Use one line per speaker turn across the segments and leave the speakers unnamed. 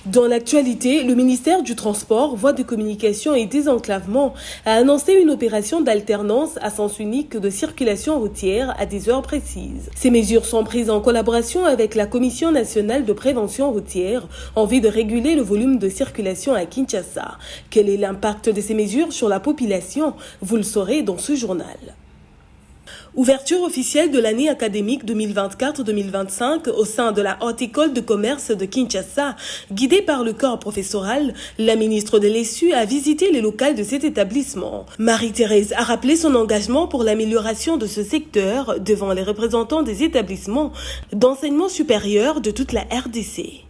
Dans l'actualité, le ministère du Transport, Voies de communication et désenclavement a annoncé une opération d'alternance à sens unique de circulation routière à des heures précises. Ces mesures sont prises en collaboration avec la Commission nationale de prévention routière en vue de réguler le volume de circulation à Kinshasa. Quel est l'impact de ces mesures sur la population? Vous le saurez dans ce journal. Ouverture officielle de l'année académique 2024-2025 au sein de la Haute École de commerce de Kinshasa. Guidée par le corps professoral, la ministre de l'ESU a visité les locaux de cet établissement. Marie-Thérèse a rappelé son engagement pour l'amélioration de ce secteur devant les représentants des établissements d'enseignement supérieur de toute la RDC.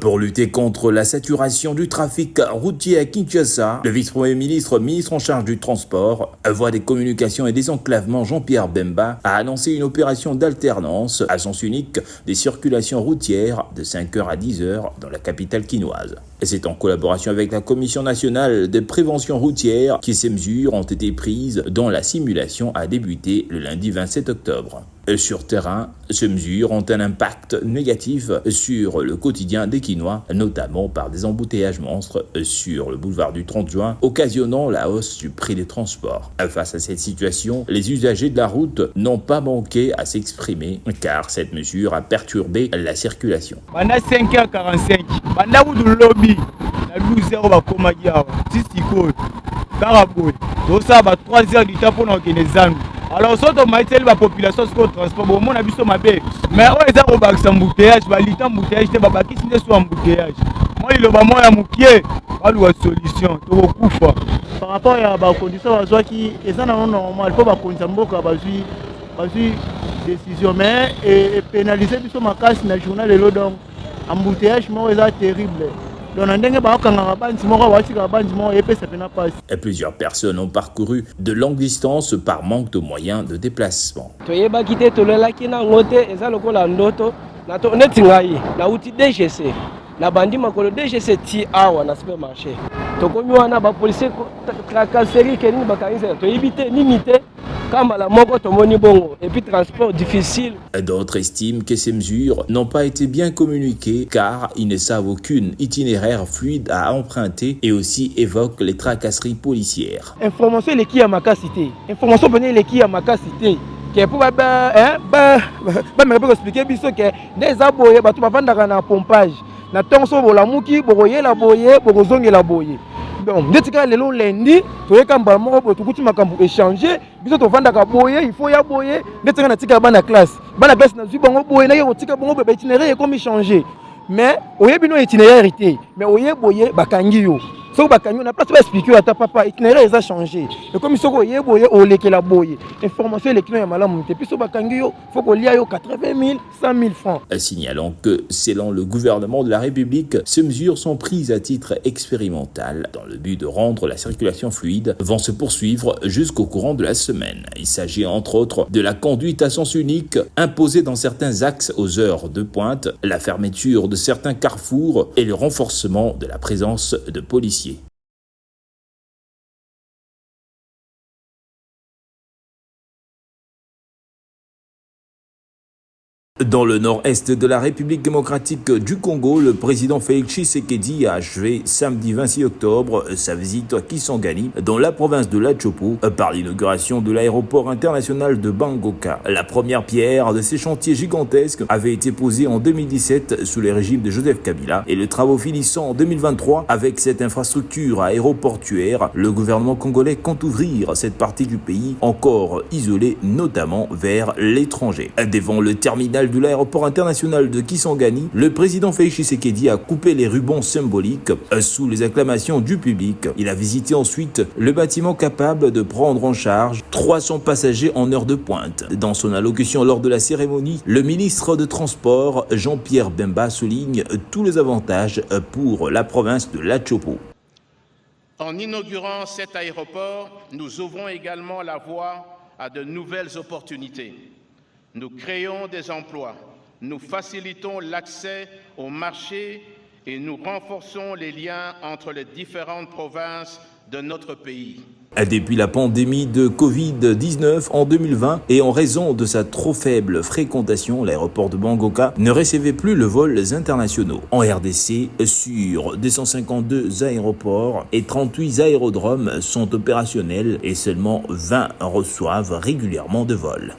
Pour lutter contre la saturation du trafic routier à Kinshasa, le vice-premier ministre en charge du transport, voies des communications et désenclavement Jean-Pierre Bemba a annoncé une opération d'alternance à sens unique des circulations routières de 5h à 10h dans la capitale quinoise. C'est en collaboration avec la Commission nationale de prévention routière que ces mesures ont été prises dont la simulation a débuté le lundi 27 octobre. Sur terrain, ces mesures ont un impact négatif sur le quotidien des Quinois, notamment par des embouteillages monstres sur le boulevard du 30 juin, occasionnant la hausse du prix des transports. Face à cette situation, les usagers de la route n'ont pas manqué à s'exprimer car cette mesure a perturbé la circulation.
Pendant 5h45, pendant le lobby, la 12h va comme dire, si Caraboué, donc ça va 3h du temps pour nous gagner. Alors, si on a la population sur le transport, on a vu ça, mais on a un embouteillage, embouteillage, embouteillage. Moi, il y a une solution.
Par rapport à la condition, il y a normal, il faut que décision, mais pénaliser ma casse dans le journal, l'embouteillage est terrible.
Plusieurs personnes ont parcouru de longues distances par manque de moyens de déplacement.
Na bandi makolo DGC ti awa na supermarché tokomi wana ba policier tracasserie kenini bakanisa to ibite nimite kama la moko tomoni bongo et puis transport difficile.
D'autres estiment que ces mesures n'ont pas été bien communiquées car ils ne savent aucune itinéraire fluide à emprunter et aussi évoquent les tracasseries policières.
Information les qui à ma cité. Information bonne les qui à ma cité. Que pour me expliquer biso que des aboyés ba tu va vendre na pompage. Na tonso bola muki boye la boye bozonge la boye. Donc netika lelo lundi toyeka mbala moko tukuti makambo échanger biso to vanda ka boye il faut ya boye netika na tika bana classe na zwi bango boye na yo tika bango be itinéraire comme changer mais oyebi no itinéraire té mais oye boye bakangi yo so bakangi na place ba expliquer ata papa itinéraire a changé et comme soko oye boye o lekela boye information les clients ya malamu té puis so bakangi yo faut ko lia yo 80 000 100 000 francs.
Signalons que selon le gouvernement de la République, ces mesures sont prises à titre expérimental dans le but de rendre la circulation fluide, vont se poursuivre jusqu'au courant de la semaine. Il s'agit entre autres de la conduite à sens unique imposée dans certains axes aux heures de pointe, la fermeture de certains carrefours et le renforcement de la présence de policiers. Dans le nord-est de la République démocratique du Congo, le président Félix Tshisekedi a achevé samedi 26 octobre sa visite à Kisangani, dans la province de l'Atchopo, par l'inauguration de l'aéroport international de Bangoka. La première pierre de ces chantiers gigantesques avait été posée en 2017 sous les régimes de Joseph Kabila et le travaux finissant en 2023 avec cette infrastructure aéroportuaire, le gouvernement congolais compte ouvrir cette partie du pays encore isolée, notamment vers l'étranger. Devant le terminal de l'aéroport international de Kisangani, le président Félix Tshisekedi a coupé les rubans symboliques sous les acclamations du public. Il a visité ensuite le bâtiment capable de prendre en charge 300 passagers en heure de pointe. Dans son allocution lors de la cérémonie, le ministre de Transport Jean-Pierre Bemba souligne tous les avantages pour la province de l'Atchopo.
En inaugurant cet aéroport, nous ouvrons également la voie à de nouvelles opportunités. Nous créons des emplois, nous facilitons l'accès au marché et nous renforçons les liens entre les différentes provinces de notre pays.
Depuis la pandémie de Covid-19 en 2020 et en raison de sa trop faible fréquentation, l'aéroport de Bangoka ne recevait plus de vols internationaux. En RDC, sur 252 aéroports et 38 aérodromes sont opérationnels et seulement 20 reçoivent régulièrement de vols.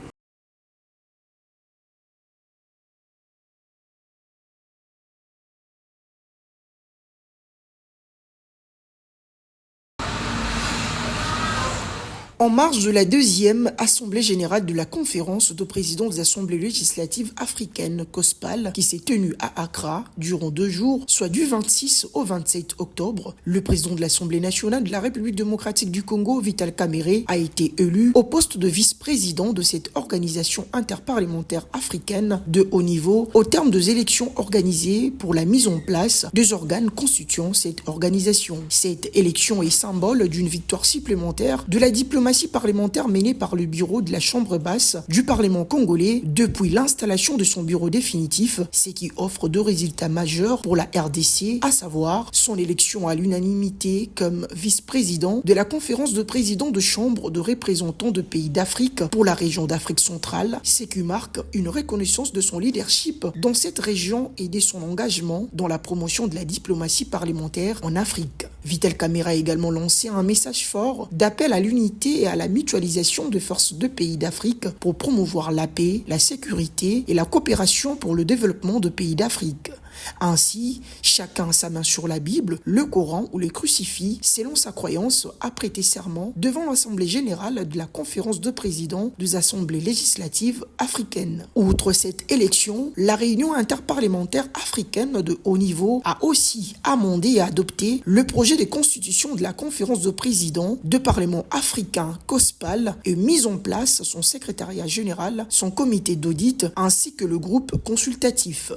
En marge de la deuxième Assemblée générale de la conférence de présidents des assemblées législatives africaines COSPAL qui s'est tenue à Accra durant 2 jours, soit du 26 au 27 octobre, le président de l'Assemblée nationale de la République démocratique du Congo, Vital Kamerhe, a été élu au poste de vice-président de cette organisation interparlementaire africaine de haut niveau au terme des élections organisées pour la mise en place des organes constituant cette organisation. Cette élection est symbole d'une victoire supplémentaire de la diplomatie parlementaire menée par le bureau de la Chambre basse du Parlement congolais depuis l'installation de son bureau définitif, ce qui offre 2 résultats majeurs pour la RDC, à savoir son élection à l'unanimité comme vice-président de la conférence de présidents de Chambre de représentants de pays d'Afrique pour la région d'Afrique centrale, ce qui marque une reconnaissance de son leadership dans cette région et de son engagement dans la promotion de la diplomatie parlementaire en Afrique. Vital Kamerhe a également lancé un message fort d'appel à l'unité et à la mutualisation de forces de pays d'Afrique pour promouvoir la paix, la sécurité et la coopération pour le développement de pays d'Afrique. Ainsi, chacun a sa main sur la Bible, le Coran ou le crucifix, selon sa croyance, a prêté serment devant l'Assemblée générale de la conférence de présidents des assemblées législatives africaines. Outre cette élection, la réunion interparlementaire africaine de haut niveau a aussi amendé et adopté le projet de constitution de la conférence de présidents de Parlement africain COSPAL et mis en place son secrétariat général, son comité d'audit ainsi que le groupe consultatif.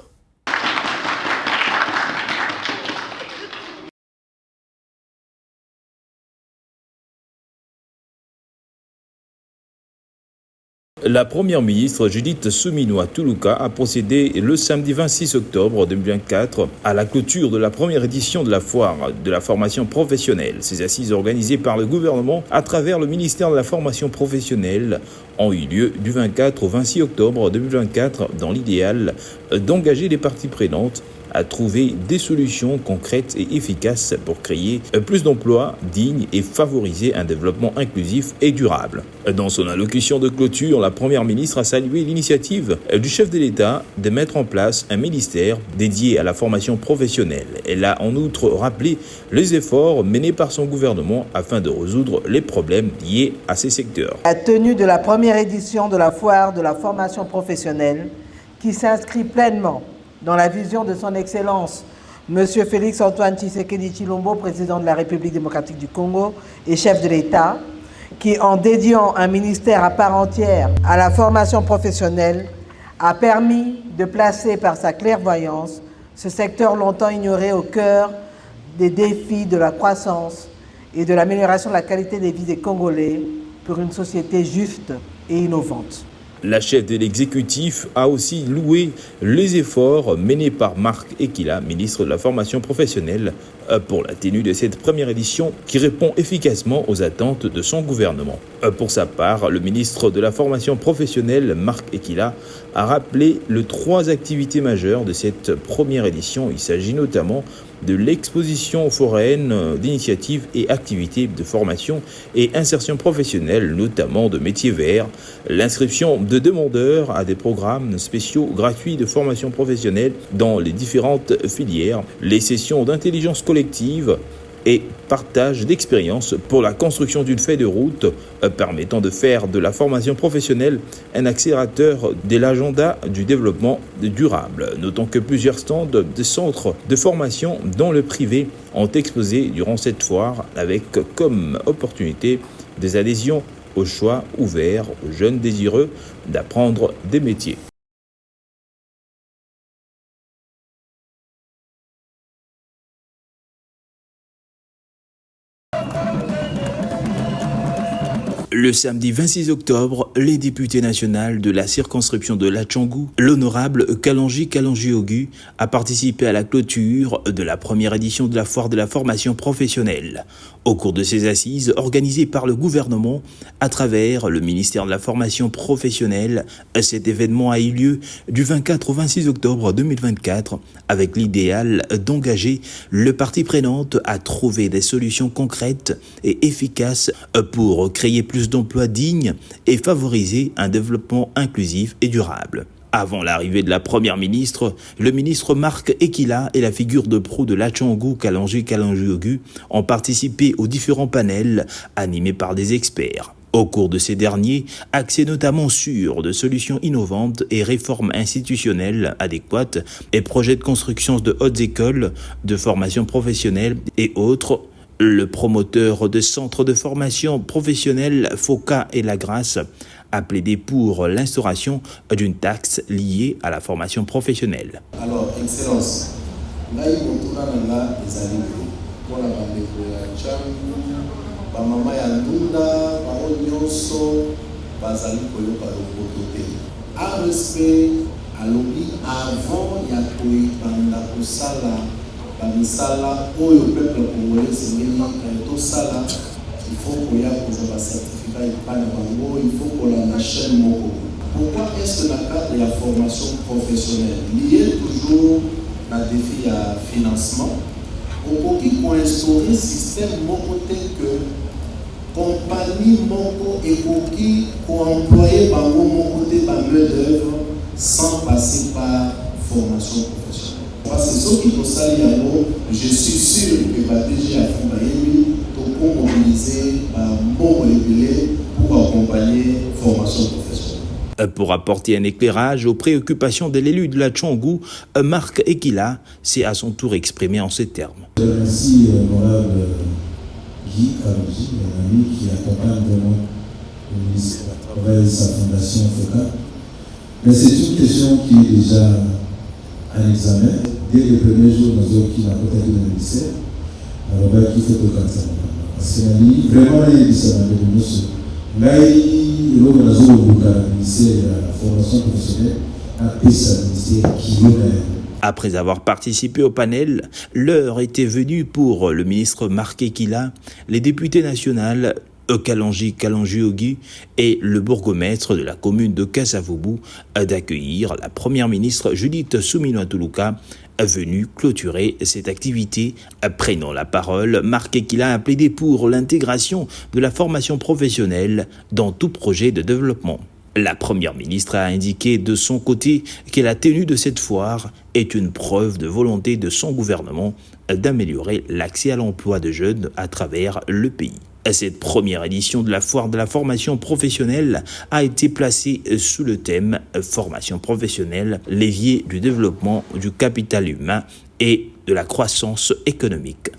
La première ministre Judith Suminwa Tuluka a procédé le samedi 26 octobre 2024 à la clôture de la première édition de la foire de la formation professionnelle. Ces assises organisées par le gouvernement à travers le ministère de la formation professionnelle ont eu lieu du 24 au 26 octobre 2024 dans l'idéal d'engager les parties prenantes à trouver des solutions concrètes et efficaces pour créer plus d'emplois dignes et favoriser un développement inclusif et durable. Dans son allocution de clôture, la Première ministre a salué l'initiative du chef de l'État de mettre en place un ministère dédié à la formation professionnelle. Elle a en outre rappelé les efforts menés par son gouvernement afin de résoudre les problèmes liés à ces secteurs.
La tenue de la première édition de la foire de la formation professionnelle qui s'inscrit pleinement dans la vision de son Excellence, M. Félix Antoine Tshisekedi Tshilombo, président de la République démocratique du Congo et chef de l'État, qui, en dédiant un ministère à part entière à la formation professionnelle, a permis de placer par sa clairvoyance ce secteur longtemps ignoré au cœur des défis de la croissance et de l'amélioration de la qualité de vie des Congolais pour une société juste et innovante.
La chef de l'exécutif a aussi loué les efforts menés par Marc Ekila, ministre de la formation professionnelle, pour la tenue de cette première édition qui répond efficacement aux attentes de son gouvernement. Pour sa part, le ministre de la formation professionnelle, Marc Ekila, a rappelé les 3 activités majeures de cette première édition. Il s'agit notamment de l'exposition foraine d'initiatives et activités de formation et insertion professionnelle, notamment de métiers verts, l'inscription de demandeurs à des programmes spéciaux gratuits de formation professionnelle dans les différentes filières, les sessions d'intelligence collective et partage d'expériences pour la construction d'une feuille de route permettant de faire de la formation professionnelle un accélérateur de l'agenda du développement durable. Notons que plusieurs stands de centres de formation dans le privé ont exposé durant cette foire avec comme opportunité des adhésions au choix ouvert aux jeunes désireux d'apprendre des métiers. Le samedi 26 octobre, les députés nationaux de la circonscription de Latchangou, l'honorable Kalonji Kalonji-Ogu, a participé à la clôture de la première édition de la foire de la formation professionnelle. Au cours de ces assises organisées par le gouvernement à travers le ministère de la formation professionnelle, cet événement a eu lieu du 24 au 26 octobre 2024 avec l'idéal d'engager le partie prenante à trouver des solutions concrètes et efficaces pour créer plus d'emplois dignes et favoriser un développement inclusif et durable. Avant l'arrivée de la première ministre, le ministre Marc Ekila et la figure de proue de Latchangou Kalonji Kalonji-Ogu ont participé aux différents panels animés par des experts. Au cours de ces derniers, axés notamment sur de solutions innovantes et réformes institutionnelles adéquates et projets de construction de hautes écoles, de formation professionnelle et autres, le promoteur de centres de formation professionnelle FOCA et La Grâce a plaidé pour l'instauration d'une taxe liée à la formation professionnelle.
Alors, Excellence, là, il y a des années pour la maman ya ndunda bao nyonso bazali koyoka lopoto te. A respect alobi avant ya koyebanda kosala bamisala oyo peuple congolais sengeli tosala, il faut koya kozala certificat epana bango, il faut kolanda chaîne moko. Pourquoi est-ce que la cadre ya formation professionnelle liée toujours na défi ya financement okoki koinstaurer système moko tel que compagnie moko ekoki koemployer bango moko te ba main d'œuvre sans passer par formation professionnelle. Parce que ceux qui posent yango, je suis sûr que ba DG Afrique bayebi to mobiliser ba mbongo ebele pour accompagner formation professionnelle.
Pour apporter un éclairage aux préoccupations de l'élu de Latchangou, Marc Ekila s'est à son tour exprimé en ces termes.
Je remercie l'honorable Guy Kalonji, un ami qui accompagne vraiment le ministère à travers sa fondation FOCA. Mais c'est une question qui est déjà à l'examen. Dès le premier jour, nous avons qui n'a pas été le ministère. Alors, il faut que ça. Parce que vraiment, il y a des choses de nous. Là, il y a le ministère de la formation professionnelle, un ministère qui est.
Après avoir participé au panel, l'heure était venue pour le ministre Marc Ekila, les députés nationaux Kalonji Kalonji-Ogu et le bourgmestre de la commune de Kasavubu d'accueillir la première ministre Judith Suminwa-Tuluka venue clôturer cette activité. Prenant la parole, Marc Ekila a plaidé pour l'intégration de la formation professionnelle dans tout projet de développement. La première ministre a indiqué de son côté que la tenue de cette foire est une preuve de volonté de son gouvernement d'améliorer l'accès à l'emploi de jeunes à travers le pays. Cette première édition de la foire de la formation professionnelle a été placée sous le thème « Formation professionnelle, levier du développement du capital humain et de la croissance économique ».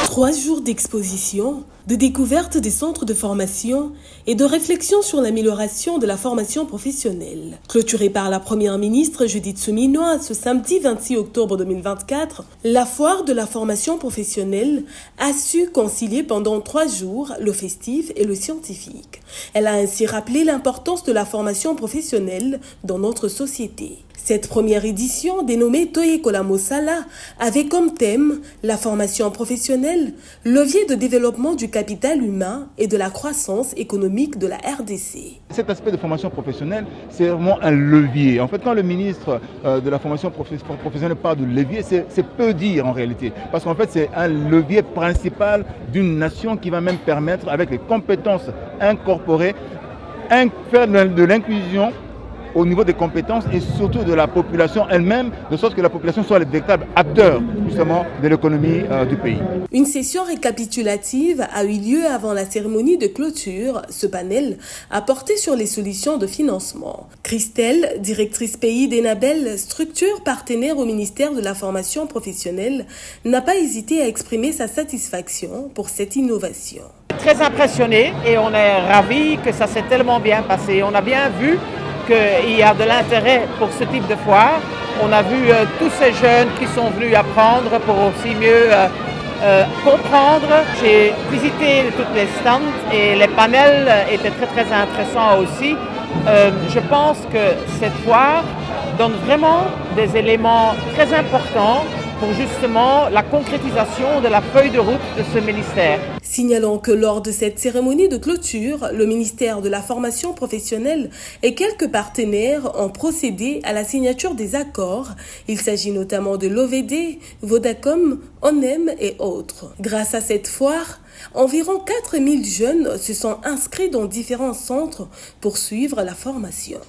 Trois jours d'exposition, de découverte des centres de formation et de réflexion sur l'amélioration de la formation professionnelle. Clôturée par la première ministre Judith Suminwa ce samedi 26 octobre 2024, la foire de la formation professionnelle a su concilier pendant 3 jours le festif et le scientifique. Elle a ainsi rappelé l'importance de la formation professionnelle dans notre société. Cette première édition, dénommée Toye Kolamosala, avait comme thème la formation professionnelle, levier de développement du capital humain et de la croissance économique de la RDC.
Cet aspect de formation professionnelle, c'est vraiment un levier. En fait, quand le ministre de la formation professionnelle parle de levier, c'est peu dire en réalité. Parce qu'en fait, c'est un levier principal d'une nation qui va même permettre, avec les compétences incorporées, faire de l'inclusion au niveau des compétences et surtout de la population elle-même, de sorte que la population soit le véritable acteur justement de l'économie du pays.
Une session récapitulative a eu lieu avant la cérémonie de clôture. Ce panel a porté sur les solutions de financement. Christelle, directrice pays d'Enabel, structure partenaire au ministère de la formation professionnelle, n'a pas hésité à exprimer sa satisfaction pour cette innovation.
Très impressionné et on est ravis que ça s'est tellement bien passé. On a bien vu qu'il y a de l'intérêt pour ce type de foire. On a vu tous ces jeunes qui sont venus apprendre pour aussi mieux comprendre. J'ai visité toutes les stands et les panels étaient très intéressants aussi. Je pense que cette foire donne vraiment des éléments très importants pour justement la concrétisation de la feuille de route de ce ministère.
Signalons que lors de cette cérémonie de clôture, le ministère de la formation professionnelle et quelques partenaires ont procédé à la signature des accords. Il s'agit notamment de l'OVD, Vodacom, ONEM et autres. Grâce à cette foire, environ 4000 jeunes se sont inscrits dans différents centres pour suivre la formation.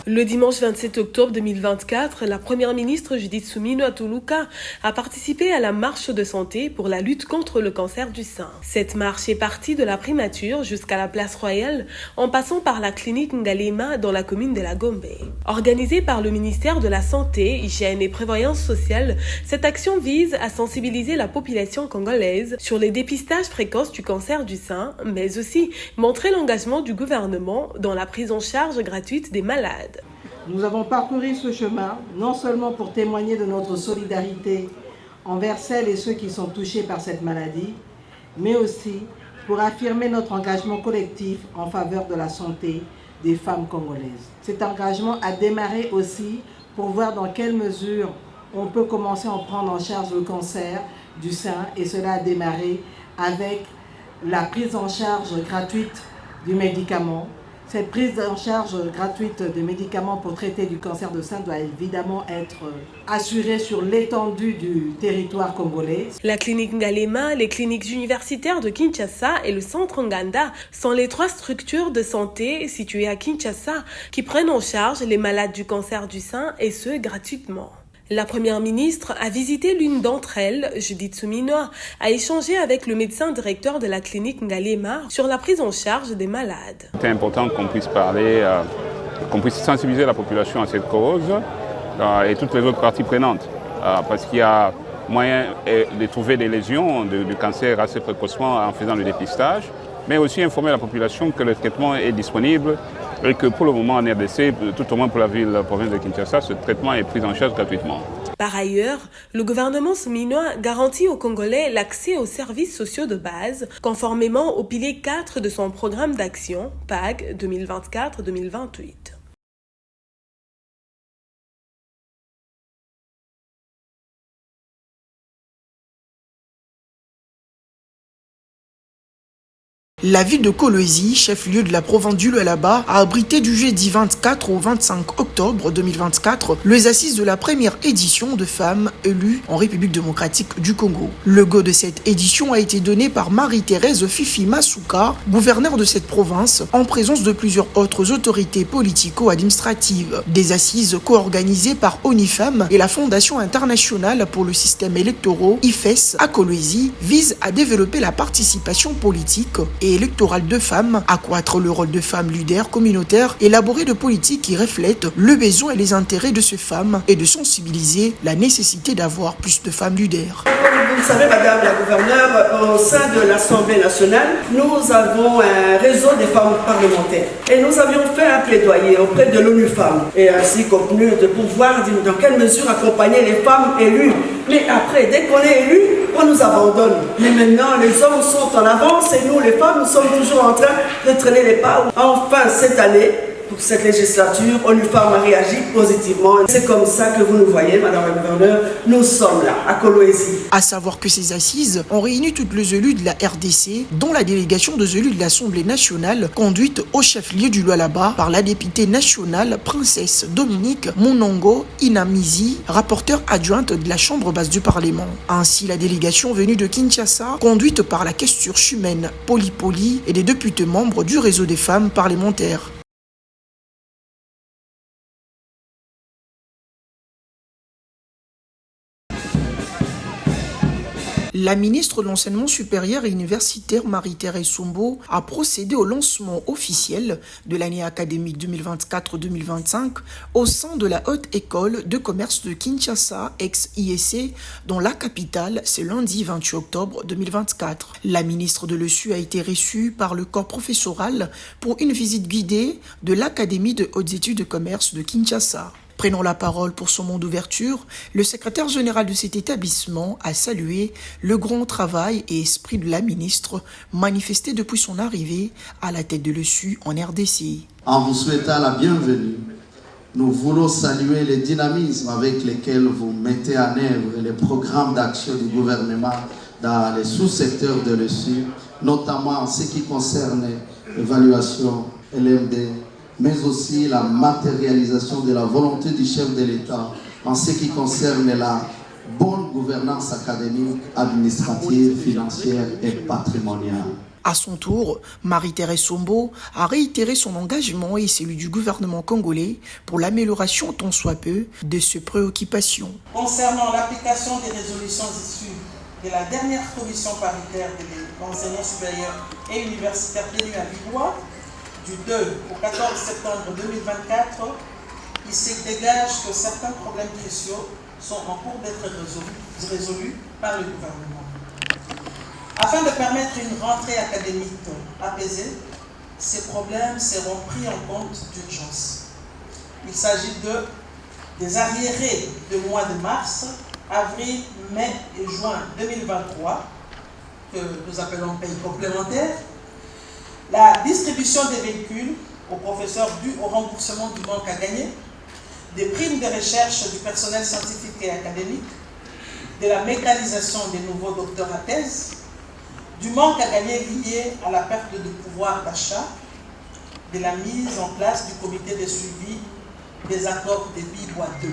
Le dimanche 27 octobre 2024, la première ministre Judith Suminwa Tuluka a participé à la marche de santé pour la lutte contre le cancer du sein. Cette marche est partie de la primature jusqu'à la place royale en passant par la clinique Ngalema dans la commune de la Gombe. Organisée par le ministère de la Santé, Hygiène et Prévoyance sociale, cette action vise à sensibiliser la population congolaise sur les dépistages précoces du cancer du sein, mais aussi montrer l'engagement du gouvernement dans la prise en charge gratuite des malades.
Nous avons parcouru ce chemin non seulement pour témoigner de notre solidarité envers celles et ceux qui sont touchés par cette maladie, mais aussi pour affirmer notre engagement collectif en faveur de la santé des femmes congolaises. Cet engagement a démarré aussi pour voir dans quelle mesure on peut commencer à prendre en charge le cancer du sein, et cela a démarré avec la prise en charge gratuite du médicament. Cette prise en charge gratuite de médicaments pour traiter du cancer de sein doit évidemment être assurée sur l'étendue du territoire congolais.
La clinique Ngalema, les cliniques universitaires de Kinshasa et le centre Nganda sont les 3 structures de santé situées à Kinshasa qui prennent en charge les malades du cancer du sein, et ce gratuitement. La première ministre a visité l'une d'entre elles, Judith Suminwa, a échangé avec le médecin directeur de la clinique Ngalema sur la prise en charge des malades.
C'est important qu'on puisse parler, qu'on puisse sensibiliser la population à cette cause et toutes les autres parties prenantes, parce qu'il y a moyen de trouver des lésions du cancer assez précocement en faisant le dépistage, mais aussi informer la population que le traitement est disponible et que pour le moment en RDC, tout au moins pour la province de Kinshasa, ce traitement est pris en charge gratuitement.
Par ailleurs, le gouvernement Suminwa garantit aux Congolais l'accès aux services sociaux de base, conformément au pilier 4 de son programme d'action, PAG 2024-2028.
La ville de Kolwezi, chef-lieu de la province du Lualaba, a abrité du jeudi 24 au 25 octobre 2024 les assises de la première édition de femmes élues en République démocratique du Congo. Le go de cette édition a été donné par Marie-Thérèse Fifi Masuka, gouverneure de cette province, en présence de plusieurs autres autorités politico-administratives. Des assises co-organisées par ONIFEM et la Fondation internationale pour le système électoral, IFES, à Kolwezi, visent à développer la participation politique et électorale de femmes, accroître le rôle de femmes leaders communautaires, élaborer de politiques qui reflètent le besoin et les intérêts de ces femmes et de sensibiliser la nécessité d'avoir plus de femmes leaders.
Comme vous le savez, Madame la Gouverneure, au sein de l'Assemblée nationale, nous avons un réseau des femmes parlementaires. Et nous avions fait un plaidoyer auprès de l'ONU Femmes, et ainsi contenu de pouvoir, dans quelle mesure, accompagner les femmes élues. Mais après, dès qu'on est élu, on nous abandonne. Mais maintenant, les hommes sont en avance et nous, les femmes, nous sommes toujours en train de traîner les pas. Enfin, cette année, pour cette législature, ONU Femmes a réagi positivement. C'est comme ça que vous nous voyez, Madame la Gouverneure, nous sommes là, à Kolwezi.
À savoir que ces assises ont réuni toutes les élus de la RDC, dont la délégation des élus de l'Assemblée nationale, conduite au chef-lieu du Lualaba par la députée nationale Princesse Dominique Monongo Inamizi, rapporteure adjointe de la Chambre basse du Parlement. Ainsi, la délégation venue de Kinshasa, conduite par la questure Chumène Poli et des députés membres du réseau des femmes parlementaires. La ministre de l'Enseignement supérieur et universitaire Marie-Thérèse Sombo a procédé au lancement officiel de l'année académique 2024-2025 au sein de la Haute École de commerce de Kinshasa, ex-IEC, dans la capitale, ce lundi 28 octobre 2024. La ministre de l'ESU a été reçue par le corps professoral pour une visite guidée de l'Académie de hautes études de commerce de Kinshasa. Prenant la parole pour son mot d'ouverture, le secrétaire général de cet établissement a salué le grand travail et esprit de la ministre manifesté depuis son arrivée à la tête de l'ESU en RDC.
En vous souhaitant la bienvenue, nous voulons saluer le dynamisme avec lequel vous mettez en œuvre les programmes d'action du gouvernement dans les sous-secteurs de l'ESU, notamment en ce qui concerne l'évaluation LMD, mais aussi la matérialisation de la volonté du chef de l'État en ce qui concerne la bonne gouvernance académique, administrative, financière et patrimoniale.
À son tour, Marie-Thérèse Sombo a réitéré son engagement et celui du gouvernement congolais pour l'amélioration tant soit peu de ses préoccupations.
Concernant l'application des résolutions issues de la dernière commission paritaire de l'enseignement supérieur et universitaire tenue à Bilois, du 2 au 14 septembre 2024, il se dégage que certains problèmes cruciaux sont en cours d'être résolus par le gouvernement. Afin de permettre une rentrée académique apaisée, ces problèmes seront pris en compte d'urgence. Il s'agit des arriérés de mois de mars, avril, mai et juin 2023, que nous appelons pays complémentaires, la distribution des véhicules aux professeurs dû au remboursement du manque à gagner, des primes de recherche du personnel scientifique et académique, de la mécanisation des nouveaux docteurs à thèse, du manque à gagner lié à la perte de pouvoir d'achat, de la mise en place du comité de suivi des accords de Bilois 2.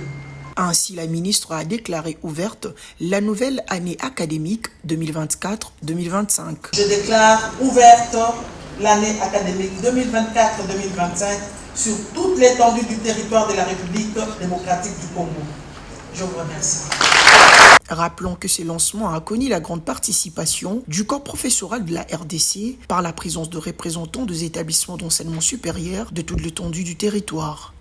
Ainsi, la ministre a déclaré ouverte la nouvelle année académique 2024-2025.
Je déclare ouverte l'année académique 2024-2025 sur toute l'étendue du territoire de la République démocratique du Congo. Je vous remercie.
Rappelons que ce lancement a connu la grande participation du corps professoral de la RDC par la présence de représentants des établissements d'enseignement supérieur de toute l'étendue du territoire.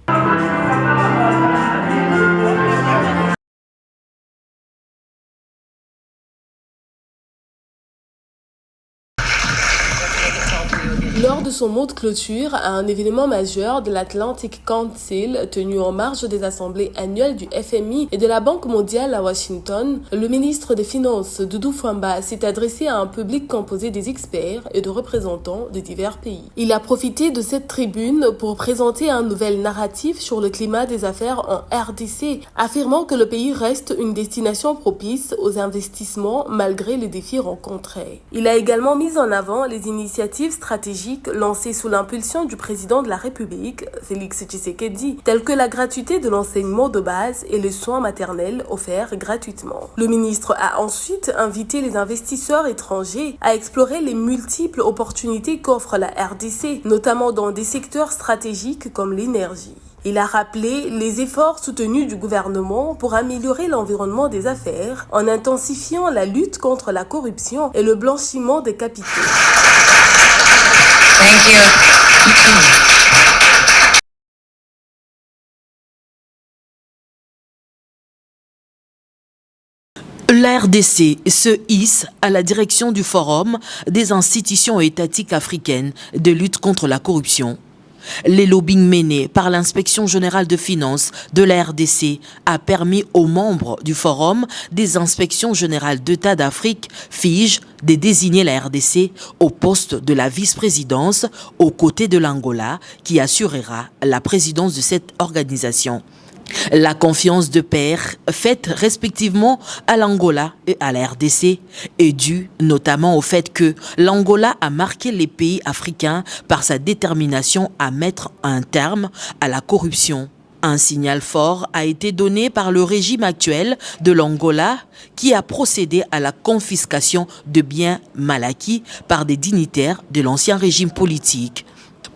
Lors de son mot de clôture à un événement majeur de l'Atlantic Council tenu en marge des assemblées annuelles du FMI et de la Banque mondiale à Washington, le ministre des Finances Doudou Fwamba s'est adressé à un public composé des experts et de représentants de divers pays. Il a profité de cette tribune pour présenter un nouvel narratif sur le climat des affaires en RDC, affirmant que le pays reste une destination propice aux investissements malgré les défis rencontrés. Il a également mis en avant les initiatives stratégiques lancées sous l'impulsion du président de la République, Félix Tshisekedi, telles que la gratuité de l'enseignement de base et les soins maternels offerts gratuitement. Le ministre a ensuite invité les investisseurs étrangers à explorer les multiples opportunités qu'offre la RDC, notamment dans des secteurs stratégiques comme l'énergie. Il a rappelé les efforts soutenus du gouvernement pour améliorer l'environnement des affaires en intensifiant la lutte contre la corruption et le blanchiment des capitaux.
Thank you. La RDC se hisse à la direction du Forum des institutions étatiques africaines de lutte contre la corruption. Les lobbying menés par l'Inspection générale de finances de la RDC a permis aux membres du Forum des inspections générales d'État d'Afrique, FIGE, de désigner la RDC au poste de la vice-présidence aux côtés de l'Angola qui assurera la présidence de cette organisation. La confiance de pair faite respectivement à l'Angola et à la RDC est due notamment au fait que l'Angola a marqué les pays africains par sa détermination à mettre un terme à la corruption. Un signal fort a été donné par le régime actuel de l'Angola qui a procédé à la confiscation de biens mal acquis par des dignitaires de l'ancien régime politique.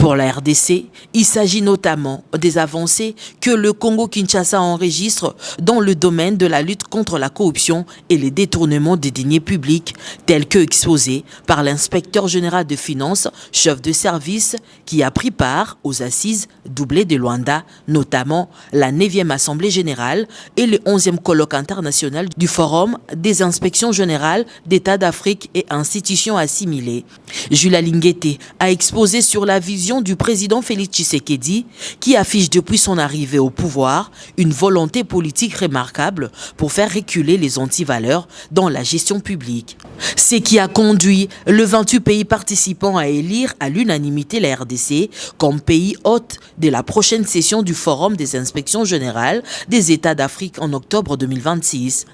Pour la RDC, il s'agit notamment des avancées que le Congo-Kinshasa enregistre dans le domaine de la lutte contre la corruption et les détournements des deniers publics, tels que exposés par l'inspecteur général de finances, chef de service, qui a pris part aux assises doublées de Luanda, notamment la 9e Assemblée générale et le 11e colloque international du Forum des inspections générales d'États d'Afrique et institutions assimilées. Julia Linguete a exposé sur la vision du président Félix Tshisekedi, qui affiche depuis son arrivée au pouvoir une volonté politique remarquable pour faire reculer les antivaleurs dans la gestion publique. Ce qui a conduit le 28 pays participants à élire à l'unanimité la RDC comme pays hôte de la prochaine session du Forum des inspections générales des États d'Afrique en octobre 2026.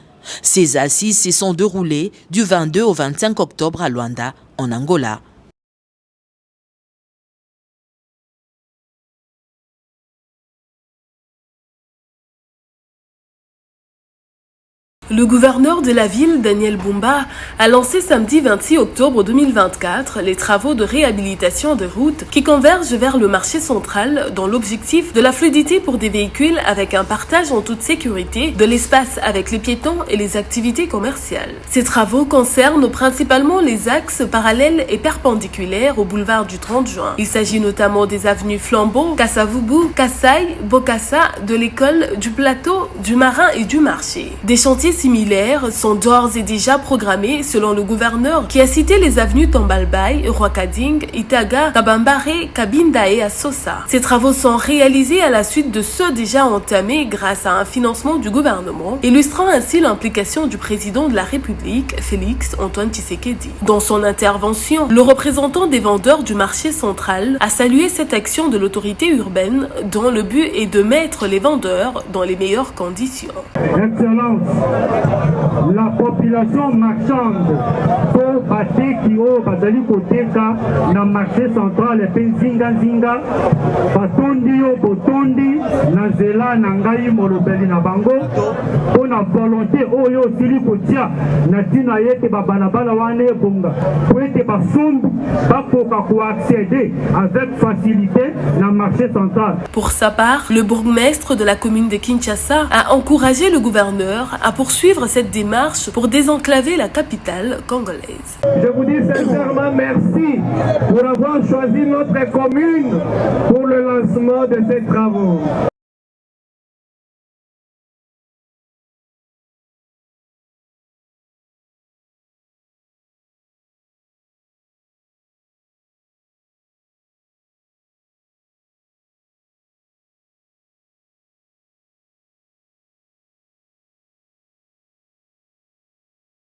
Ces assises se sont déroulées du 22 au 25 octobre à Luanda, en Angola.
Le gouverneur de la ville, Daniel Bumba, a lancé samedi 26 octobre 2024 les travaux de réhabilitation de routes qui convergent vers le marché central dans l'objectif de la fluidité pour des véhicules avec un partage en toute sécurité de l'espace avec les piétons et les activités commerciales. Ces travaux concernent principalement les axes parallèles et perpendiculaires au boulevard du 30 juin. Il s'agit notamment des avenues Flambeau, Kassavubu, Kassai, Bokassa, de l'école, du plateau, du Marin et du marché. Des chantiers similaires sont d'ores et déjà programmés selon le gouverneur qui a cité les avenues Tambalbay, Rwakading, Itaga, Kabambare, Kabinda et Assosa. Ces travaux sont réalisés à la suite de ceux déjà entamés grâce à un financement du gouvernement, illustrant ainsi l'implication du président de la République, Félix Antoine Tshisekedi. Dans son intervention, le représentant des vendeurs du marché central a salué cette action de l'autorité urbaine dont le but est de mettre les vendeurs dans les meilleures conditions.
Excellence, la population marchande pour bâtir qui au bazali koteka na marché central et zinga zinga batondi yo botondi na zela na ngai molobeli na bango pour na volonté oyo sili kotia na tina yete babalabala wane bonga pour ete basumbu bakoka ko accéder avec facilité na marché central.
Pour sa part, le bourgmestre de la commune de Kinshasa a encouragé le gouverneur à poursuivre cette démarche pour désenclaver la capitale congolaise.
Je vous dis sincèrement merci pour avoir choisi notre commune pour le lancement de ces travaux.